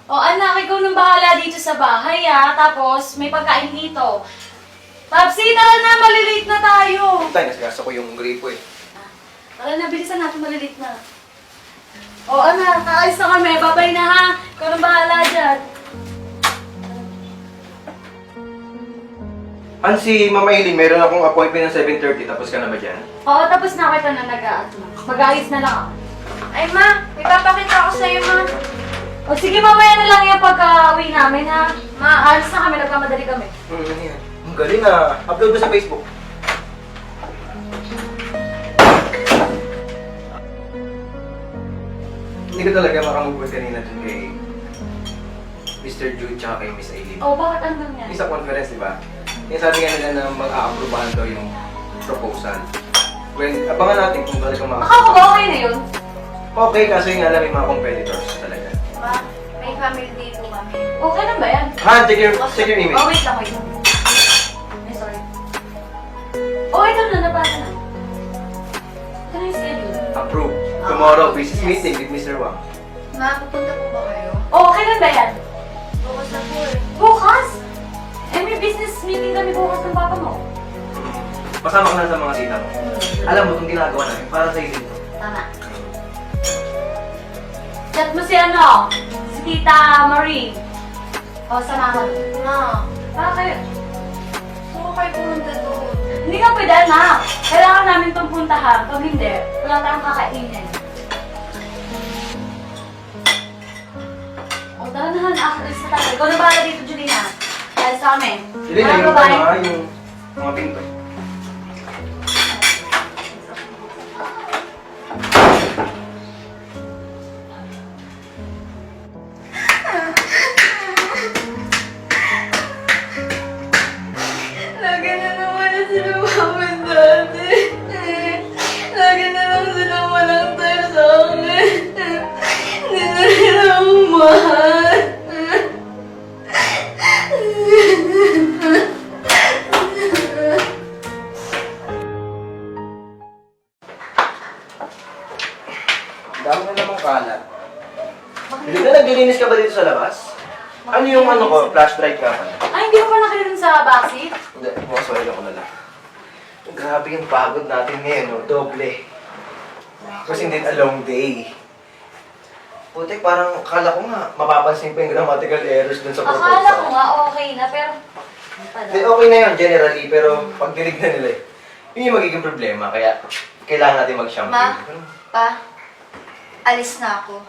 O anak, ikaw nang bahala dito sa bahay Tapos, may pagkain dito. Papsi, tara na, malilate na tayo. Tay, nasgasa ko yung gripo eh. Tara na, bilisan natin, malilate na. O anak, kaalis na kami. Babay na ha. Ikaw nang bahala dyan. Si Mama Eileen, meron akong appointment ng 7:30. Tapos ka na ba dyan? Oo, tapos na kita na mag-aayos na lang ako. Ay, ma, may papakita ako sa'yo, ma. O sige, mamaya na lang yung pagka-uwi namin ha. Maalis na kami, nagkamadali kami. Ano yan? Ang galing ah. Upload mo sa Facebook. Hindi ko talaga makamove kanina dun kay Mr. Jude tsaka kay Miss Eileen. O, bakit ano nangyari? Sa conference, di ba? Yung sabi nga nila na mag-a-approvean daw yung proposal. Well, abangan natin kung talagang Akala ko ba okay na yun? Okay, kaso yung alam yung mga competitors talaga. Ma, may family dito kami. Okay lang ba yan? Han, check your email. Oh, wait lang, wait lang. Ay, sorry. Oh, ito na, nabasa na. Ito na yung schedule. Approve. Tomorrow, business meeting with Mr. Wang. Ma, pupunta po ba kayo? Oh, okay lang ba yan? Bukas na po eh. Bukas? Eh, may business meeting kami bukas ng papa mo. Pasama ka na sa mga tita mo. Alam mo, itong ginagawa namin, para sa iyo dito. Tama. Chat mo si ano? Si Tita Marie. O, samahan. Ma, Bakit? gusto ko kayo pumunta doon. Hindi ka pwede, anak. Kailangan namin itong puntahan. Pag hindi, wala tayong kakainin. O, tara na, alis na tayo. Ikaw na bahala dito, Julina. Dahil sa amin. Hindi na yung babae. yung mga pinto. Lagi na naman na sila mama dati. Lagi na lang sila walang tayo sa akin. Hindi na nila ako mahal. Dami na namang kalat. Hindi na naglilinis ka ba dito sa labas? Ano yung ano ko, flash drive ka pala? Ay, hindi mo pa nakita sa backseat? Hindi, sorry ako na lang. Grabe yung pagod natin ngayon, no? Doble. Kasi hindi a long day. Putik, parang akala ko nga, mapapansin pa yung grammatical errors dun sa proposal. Akala ko nga okay na, pero... Ano pala? Hindi, okay na yun, generally, pero pag tinignan nila yun yung magiging problema, kaya kailangan natin mag-shampoo. Ma? Pa, alis na ako.